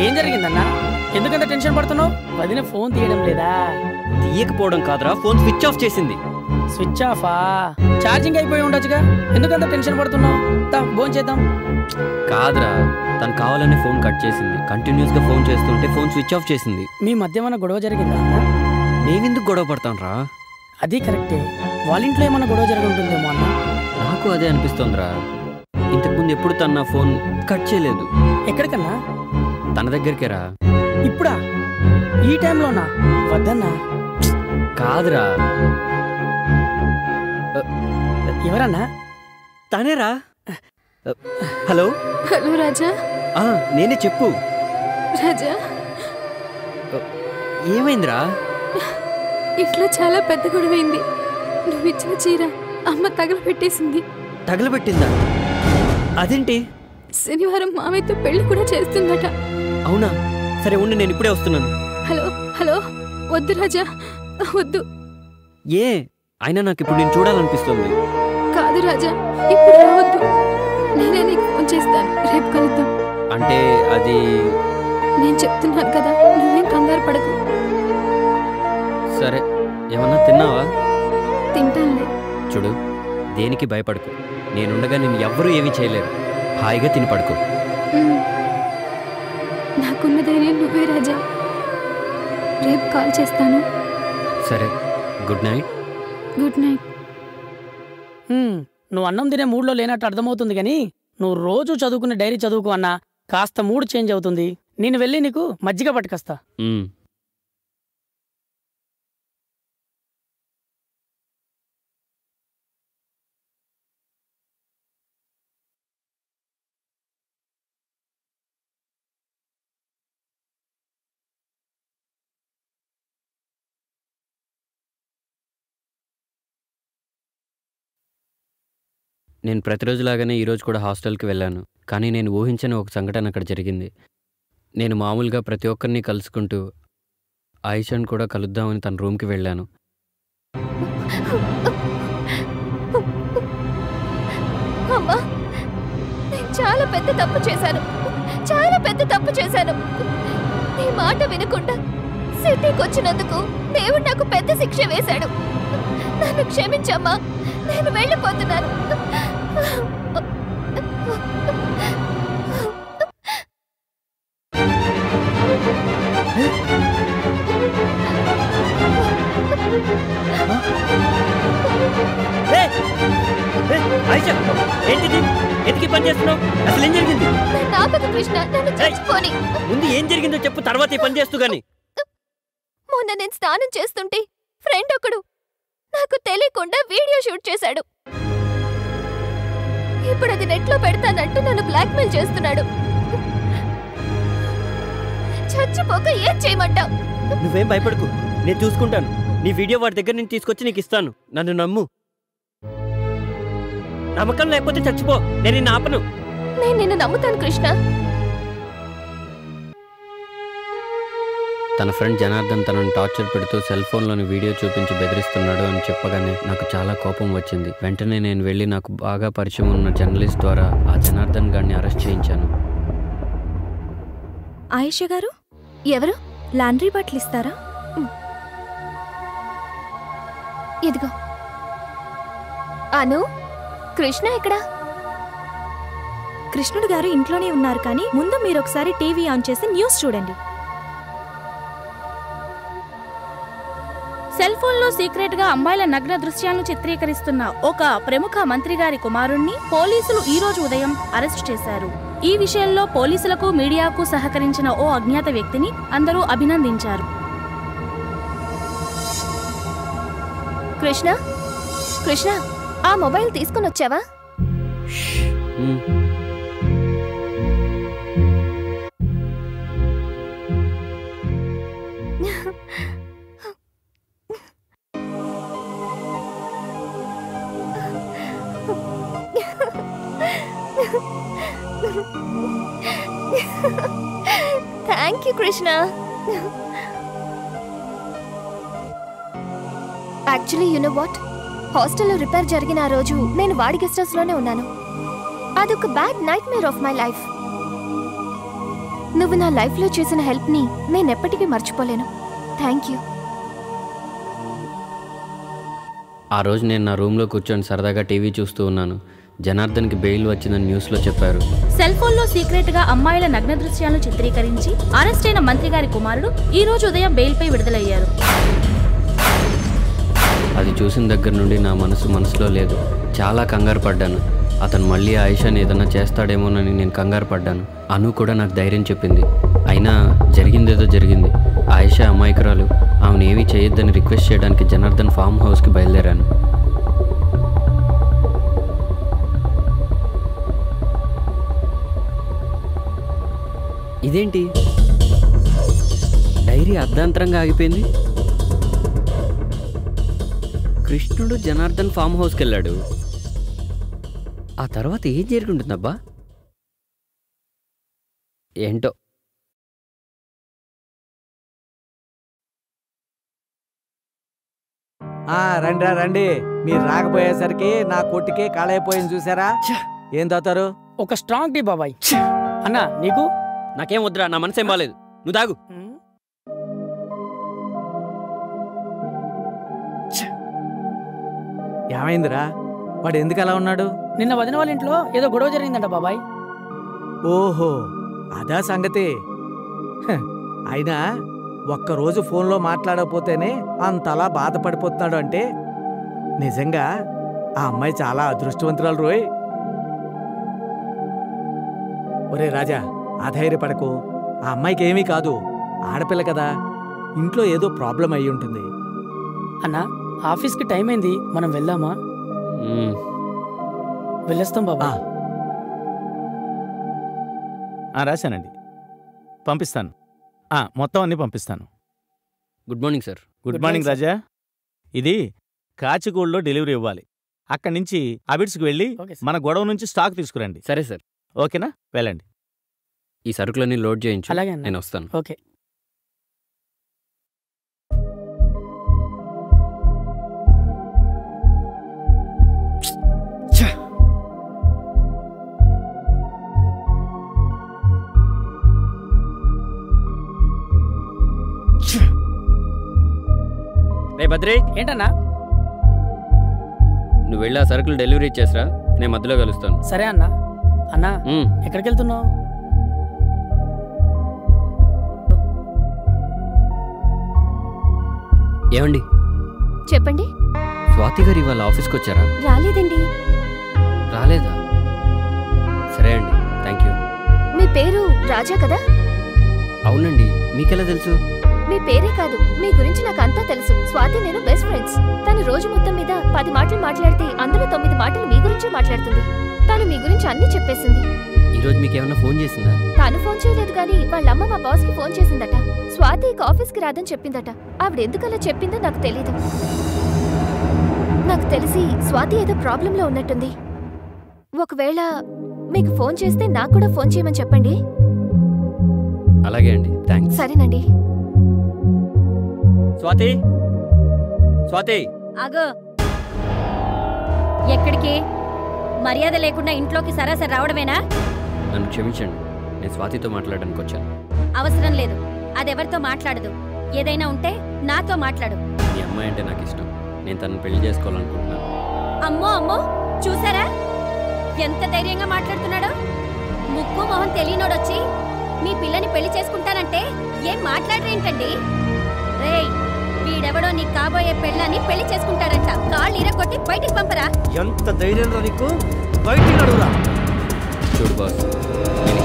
ఏం జరిగిందన్నా? ఎందుకంత టెన్షన్ పడుతున్నావు? వదిన ఫోన్ తీయడం లేదా? తీయకపోవడం కాదురా, ఫోన్ స్విచ్ ఆఫ్ చేసింది. స్విచ్ ఆఫా? ఛార్జింగ్ అయిపోయి ఉండొచ్చుగా, ఎందుకంత టెన్షన్ పడుతున్నావు? ఫోన్ చేద్దాం. కాదురా, తను కావాలనే ఫోన్ కట్ చేసింది. కంటిన్యూస్ గా ఫోన్ చేస్తుంటే ఫోన్ స్విచ్ ఆఫ్ చేసింది. మీ మధ్య ఏమైనా గొడవ జరిగిందా అన్న? మేమెందుకు గొడవ పడతాం రా? అది కరెక్టే, వాళ్ళ ఇంట్లో ఏమైనా గొడవ జరిగి ఉంటుందేమో అన్న. నాకు అదే అనిపిస్తోందిరా. ఇంతకుముందు ఎప్పుడు తను నా ఫోన్ కట్ చేయలేదు. ఎక్కడికన్నా? తన దగ్గరికే రా. ఇప్పుడా? ఈ టైంలోనా? వద్దన్నా. కాదురా. ఎవరన్నా? తనేరా. హలో. హలో రాజా. నేనే, చెప్పు. రాజా, ఏమైందిరా? ఇట్లా చాలా పెద్ద గొడవైంది. నువ్వు ఇచ్చిన చీర అమ్మ తగలబెట్టేసింది. తగలబెట్టిందా? అదేంటి? శనివారం మామయ్యతో పెళ్లి కూడా చేస్తుందట. అవునా? సరే ఉండి, నేను ఇప్పుడే వస్తున్నాను. Hello hello. వద్దు రాజా, వద్దు. ఏ అయినా నాకు ఇప్పుడు నేను చూడాలనిపిస్తుంది. కాదు రాజా, ఇప్పుడు రావద్దు. నేనే నీకు ఫోన్ చేస్తాను, రేపు కలుద్దాం. అంటే అది నేను చెప్తున్నాను కదా, నువ్వేం కంగారు పడకు. సరే, ఏమన్నా తిన్నావా? తింటానులే. చూడు, దేనికి భయపడకు. నేనుండగా నేను ఎవ్వరూ ఏమీ చేయలేరు. హాయిగా తిని పడుకో. నాకున్న ధైర్యం నువ్వే రాజా. రేపు కాల్ చేస్తాను. సరే, గుడ్ నైట్. Good night. నువ్వు అన్నం తినే మూడ్లో లేనట్టు అర్థమవుతుంది, కానీ నువ్వు రోజు చదువుకునే డైరీ చదువుకు అన్నా, కాస్త మూడ్ చేంజ్ అవుతుంది. నేను వెళ్ళి నీకు మజ్జిగ పట్టుకొస్తా. నేను ప్రతిరోజులాగానే ఈరోజు కూడా హాస్టల్కి వెళ్ళాను. కానీ నేను ఊహించని ఒక సంఘటన అక్కడ జరిగింది. నేను మామూలుగా ప్రతి ఒక్కరిని కలుసుకుంటూ ఆయిషాను కూడా కలుద్దామని తన రూమ్కి వెళ్ళాను. అమ్మా, నేను చాలా పెద్ద తప్పు చేశాను. చాలా పెద్ద తప్పు చేశాను. నీ మాట వినకుండా సిటీకి వచ్చినందుకు దేవుడు నాకు పెద్ద శిక్ష వేశాడు. నన్ను క్షమించమ్మా, నేను వెళ్ళిపోతున్నాను. ఏంటిది? ఎందుకు పని చేస్తున్నావు? అసలు ఏం జరిగింది? ముందు ఏం జరిగిందో చెప్పు, తర్వాత ఈ పని చేస్తూ గాని. మొన్న నేను స్నానం చేస్తుంటే ఫ్రెండ్ ఒకడు నాకు తెలియకుండా వీడియో షూట్ చేశాడు. ఇప్పుడు అది నెట్లో పెడతానంటూ నన్ను బ్లాక్మెయిల్ చేస్తున్నాడు. చచ్చిపోక ఏం చేయమంటావు? నువ్వేం భయపడకు, నేను చూసుకుంటాను. నీ వీడియో వాడి దగ్గర నుంచి తీసుకొచ్చి నీకు ఇస్తాను. నన్ను నమ్ము. నమ్మకం లేకపోతే చచ్చిపో, నేను నిన్ను ఆపను. నేను నిన్ను నమ్ముతాను కృష్ణ. తన ఫ్రెండ్ జనార్దన్ తనను టార్చర్ పెడుతూ సెల్ ఫోన్లోని వీడియో చూపించి బెదిరిస్తున్నాడు అని చెప్పగానే నాకు చాలా కోపం వచ్చింది. వెంటనే నేను వెళ్ళి నాకు బాగా పరిచయం ఉన్న జర్నలిస్ట్ ద్వారా ఆ జనార్దన్ గారిని అరెస్ట్ చేయించాను. ఆయిషా గారు, ఎవరు? లాండ్రీ బట్టలు ఇస్తారా? ఇదిగో. అను, కృష్ణ ఎక్కడా? కృష్ణుడు గారు ఇంట్లోనే ఉన్నారు, కానీ ముందు మీరు ఒకసారి టీవీ ఆన్ చేసి న్యూస్ చూడండి. సెల్ ఫోన్లో సీక్రెట్ గా అమ్మాయిల నగ్న దృశ్యాలను చిత్రీకరిస్తున్న ఒక ప్రముఖ మంత్రి గారి కుమారుణ్ణి పోలీసులు ఈ రోజు ఉదయం అరెస్ట్ చేశారు. ఈ విషయంలో పోలీసులకు మీడియాకు సహకరించిన ఓ అజ్ఞాత వ్యక్తిని అందరూ అభినందించారు. కృష్ణ, కృష్ణ, ఆ మొబైల్ తీసుకుని వచ్చావా? Thank you Krishna. Actually you know what, హాస్టల్లో రిపేర్ జరిగిన ఆ రోజు నేను వాడి గెస్ట్ హౌస్ లోనే ఉన్నాను. అదొక bad nightmare of my life. నువ్వు నా లైఫ్లో చేసిన హెల్ప్ని నేనెప్పటికీ మర్చిపోలేను. Thank you. ఆ రోజు నేను నా రూమ్లో కూర్చొని సరదాగా టీవీ చూస్తూ ఉన్నాను. జనార్దన్కి బెయిల్ వచ్చిందని న్యూస్లో చెప్పారు. సెల్ ఫోన్లో సీక్రెట్ గా అమ్మాయిల నగ్న దృశ్యాలను చిత్రీకరించి అరెస్ట్ అయిన మంత్రి గారి కుమారుడు ఈ రోజు ఉదయం బెయిల్పై విడుదలయ్యారు. అది చూసిన దగ్గర నుండి నా మనసులో లేదు. చాలా కంగారు పడ్డాను. అతను మళ్ళీ ఆయిషాని ఏదన్నా చేస్తాడేమోనని నేను కంగారు పడ్డాను. అను కూడా నాకు ధైర్యం చెప్పింది. అయినా జరిగిందేదో జరిగింది. ఆయిషా అమాయకురాలు. ఆమెను ఏమీ చేయొద్దని రిక్వెస్ట్ చేయడానికి జనార్దన్ ఫామ్ హౌస్కి బయలుదేరాను. ఇదేంటి డైరీ అర్ధాంతరంగా ఆగిపోయింది? కృష్ణుడు జనార్దన్ ఫామ్ హౌస్కి వెళ్ళాడు. ఆ తర్వాత ఏం జరుగుతుందబ్బా? ఏంటో. రండి రండి. మీరు రాకపోయేసరికి నా కొట్టుకే కాలైపోయింది చూసారా? ఏం తాతారు? ఒక స్ట్రాంగ్ టీ బాబాయ్. అన్నా నీకు? నాకేం వద్దురా, నా మనసేం బాలేదు. నువ్వు తాగు. ఏమైందిరా? వాడు ఎందుకు అలా ఉన్నాడు? నిన్న వదిన వాళ్ళ ఇంట్లో ఏదో గొడవ జరిగిందంట బాబాయ్. ఓహో, అదా సంగతి. అయినా ఒక్కరోజు ఫోన్లో మాట్లాడకపోతేనే అంతలా బాధపడిపోతున్నాడు అంటే నిజంగా ఆ అమ్మాయి చాలా అదృష్టవంతురాలు రోయ్. ఒరే రాజా, అధైర్యపడకు. ఆ అమ్మాయికి ఏమీ కాదు, ఆడపిల్ల కదా. ఇంట్లో ఏదో ప్రాబ్లం అయి ఉంటుంది. అన్నా ఆఫీస్కి టైం అయింది, మనం వెళ్దామా? వెళ్ళొస్తాం బాబా. రాశానండి, పంపిస్తాను. మొత్తం అన్నీ పంపిస్తాను. Good morning sir. Good morning Raja. ఇది కాచిగూడలో డెలివరీ ఇవ్వాలి. అక్కడి నుంచి అబిడ్స్కి వెళ్ళి మన గొడవ నుంచి స్టాక్ తీసుకురండి. సరే సార్. ఓకేనా? వెళ్ళండి. ఈ సరుకులన్నీ లోడ్ చేయించు. అలాగే, నేను వస్తాను. ఓకే. రే బద్రీ, ఏంటన్నా? నువ్వు వెళ్ళి ఆ సరుకులు డెలివరీ ఇచ్చేసరా, నేను మధ్యలో కలుస్తాను. సరే అన్నా. అన్నా ఎక్కడికి వెళ్తున్నావు? ఏమండి? చెప్పండి. స్వాతి గారు ఇవాళ ఆఫీస్కి వచ్చారా? రాలేదండి. రాలేదా? సరే అండి, థ్యాంక్ యూ. మీ పేరు రాజా కదా? అవునండి. మీకెలా తెలుసు? మీ పేరే కాదు, మీ గురించి నాకు అంతా తెలుసు. స్వాతి నేను బెస్ట్ ఫ్రెండ్స్. తను రోజు మొత్తం మీద 10 మాటలు మాట్లాడితే అందులో 9 మాటలు మీ గురించే మాట్లాడుతుంది. తను మీ గురించి అన్ని చెప్పేసింది. ఈరోజు మీకేమన్నా ఫోన్ చేసిందా? తాను ఫోన్ చేయలేదు కానీ వాళ్ళ అమ్మ మా బాస్ కి ఫోన్ చేసిందట. స్వాతి ఇక ఆఫీస్కి రాదని చెప్పిందట. ఆవిడ ఎందుకలా చెప్పిందో నాకు తెలీదు. నాకు తెలిసి స్వాతి ఏదో ప్రాబ్లంలో ఉన్నట్టుంది. ఒకవేళ మీకు ఫోన్ చేస్తే నాకు కూడా ఫోన్ చేయమని చెప్పండి. అలాగే అండి, థ్యాంక్స్. సరేనండి. స్వాతి, స్వాతి. ఆగో, ఎక్కడికి? మర్యాద లేకుండా ఇంట్లోకి సరాసరి రావడమేనా? నన్ను క్షమించండి, నేను స్వాతితో మాట్లాడడానికి వచ్చాను. అవసరం లేదు, అదెవరితో మాట్లాడదు. ఏదైనా ఉంటే నాతో మాట్లాడు. మీ అమ్మాయి అంటే నాకు ఇష్టం. నేను తనను పెళ్లి చేసుకోవాలనుకుంటున్నాను. అమ్మో అమ్మో, చూసారా ఎంత ధైర్యంగా మాట్లాడుతున్నాడో? ముక్కు మొహం తెలియనోడొచ్చి మీ పిల్లని పెళ్లి చేసుకుంటానంటే ఏం మాట్లాడరేంటండి? రేయ్, వీడెవడో నీ కాబోయే పెళ్ళని పెళ్లి చేసుకుంటాడంట. కాళ్ళు ఇరగొట్టి బయటికి పంపరా. ఎంత ధైర్యంలో నీకు? బయటికి అడుగురా. చూడు బాస్, నేను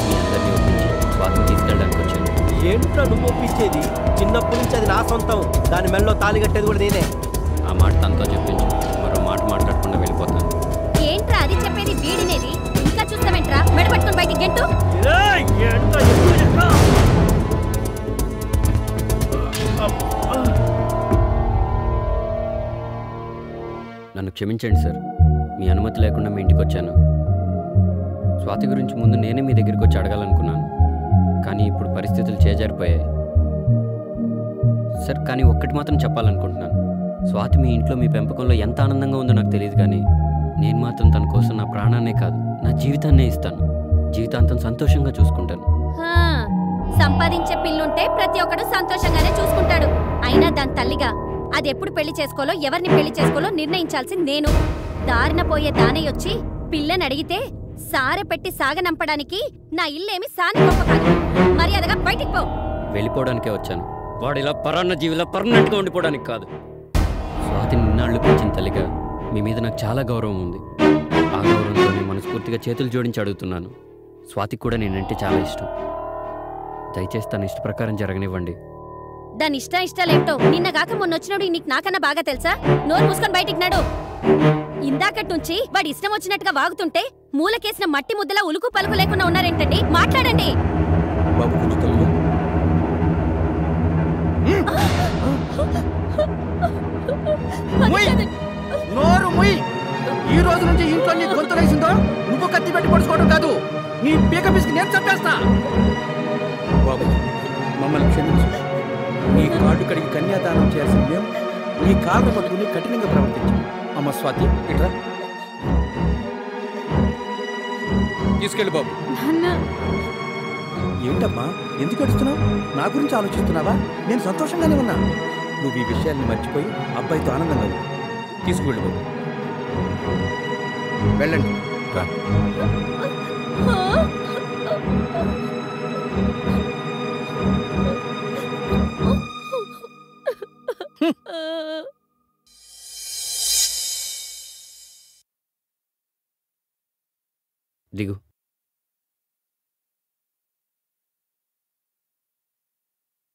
మీ అందరినీ ఒప్పించి స్వాతిని తీసుకెళ్ళడానికి వచ్చాను. ఏంటో నువ్వు ఒప్పించేది? చిన్నప్పటి నుంచి అది నా సొంతం. దాని మెళ్ళలో తాళి కట్టేది కూడా నేనే. ఆ మాట తనతో చెప్పించు. మరో మాట మాట్లాడకుండా వెళ్ళిపోతాను. ఏంట్రా అది చెప్పేది? వీడినేది ఇంకా చూస్తావేంట్రా? మెడపట్టుకుని బయటికి గెంటు. నన్ను క్షమించండి సార్, మీ అనుమతి లేకుండా మీ ఇంటికి వచ్చాను. స్వాతి గురించి ముందు నేనే మీ దగ్గరికి వచ్చి అడగాలనుకున్నాను, కానీ ఇప్పుడు పరిస్థితులు చేజారిపోయాయి సార్. కానీ ఒక్కటి మాత్రం చెప్పాలనుకుంటున్నాను. స్వాతి మీ ఇంట్లో మీ పెంపకంలో ఎంత ఆనందంగా ఉందో నాకు తెలియదు, కానీ నేను మాత్రం తన కోసం నా ప్రాణాన్నే కాదు, నా జీవితాన్నే ఇస్తాను. జీవితాంతం సంతోషంగా చూసుకుంటాను. హా, సంపాదించే పిల్లుంటే ప్రతి ఒక్కడు సంతోషంగానే చూసుకుంటాడు. అయినా దాని తల్లిగా అది ఎప్పుడు పెళ్లి చేసుకోలో ఎవరిని పెళ్లి చేసుకోలో నిర్ణయించాల్సింది నేను. దారిన పోయే దానయ్యొచ్చి పిల్లని అడిగితే సారె పెట్టి సాగనంపడానికి నా ఇల్లేమి సాని గొప్ప కాదు. మర్యాదగా బయటికి పో. వెళ్ళిపోవడానికే వచ్చాను. వాడు ఇలా పరాన్న జీవిలా పర్మనెంట్గా ఉండిపోవడానికి కాదు. స్వాతిని నిన్నాళ్ళు పెంచిన తల్లిగా మీ మీద నాకు చాలా గౌరవం ఉంది. ఆ గౌరవంతో నేను మనస్ఫూర్తిగా చేతులు జోడించి అడుగుతున్నాను. స్వాతికి కూడా నేనంటే చాలా ఇష్టం. దయచేసి తన ఇష్ట ప్రకారం జరగనివ్వండి. దాని ఇష్టాలేంటో నిన్నగాక మొన్నొచ్చినాడు నీకు నాకన్నా బాగా తెలుసా? నోరు మూసుకొని బయటికి నాడు. ఇందాకటి నుంచి వాడి ఇష్టం వచ్చినట్టుగా వాగుతుంటే మూలకేసిన మట్టి ముద్దలా ఉలుకు పలుకు లేకుండా ఉన్నారేంటండి? మాట్లాడండి. నోరు ముయ్. ఈ రోజు నుంచి ఇంట్లో నీ గొంతు వేసిందో నువ్వు కత్తి పెట్టి పడుచుకోవడం కాదు, నీ పీక పిసికి నేను చంపేస్తా. బాబు, మమ్మల్ని క్షమించు. నీ కాళ్ళు కడిగి కన్యాదానం చేయాల్సిన మేము నీ కాళ్ళ పట్టుకుని కఠినంగా ప్రవర్తించాం. అమ్మ స్వాతి, ఇట్రా తీసుకెళ్ళి బాబు. ఏంటమ్మా, ఎందుకు అడుస్తున్నావు? నా గురించి ఆలోచిస్తున్నావా? నేను సంతోషంగానే ఉన్నా. నువ్వు ఈ విషయాన్ని మర్చిపోయి అబ్బాయితో ఆనందంగా ఉంది. తీసుకువెళ్ళు బాబు. వెళ్ళండి. రా. దిగు.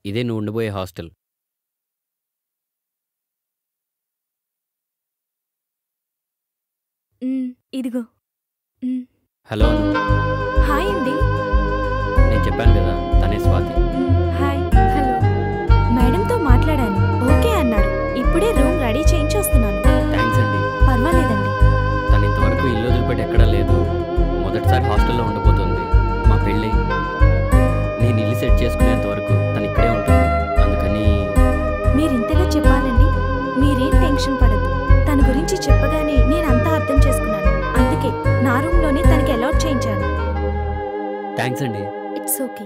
ఇదే నువ్వు ఉండిపోయే హాస్టల్. ఇదిగో. హలో. హాయ్ అండి. నేను చెప్పాను కదా, తనే స్వాతి. హాయ్. హలో. మేడంతో మాట్లాడాను, ఓకే అన్నారు. ఇప్పుడే రూమ్ రెడీ చేయించి వస్తున్నాను. థ్యాంక్స్ అండి. పర్వాలేదండి. తను ఇంతవరకు ఇల్లు వదిలిపెట్టి ఎక్కడా లేదు. మొదటిసారి హాస్టల్లో ఉండబోతుంది. మా పెళ్ళి నేను ఇల్లు సెట్ చేసుకునేంత వరకు తను ఇక్కడే ఉంటుంది. అందుకని మీరు ఇంతగా చెప్పాలండి. మీరేం టెన్షన్ పడద్దు. తన గురించి చెప్పగానే నేను అంతా అర్థం చేసుకున్నాను. అందుకే నా రూమ్లోనే తనకి అలాట్ చేయించాను. థ్యాంక్స్ అండి. It's okay.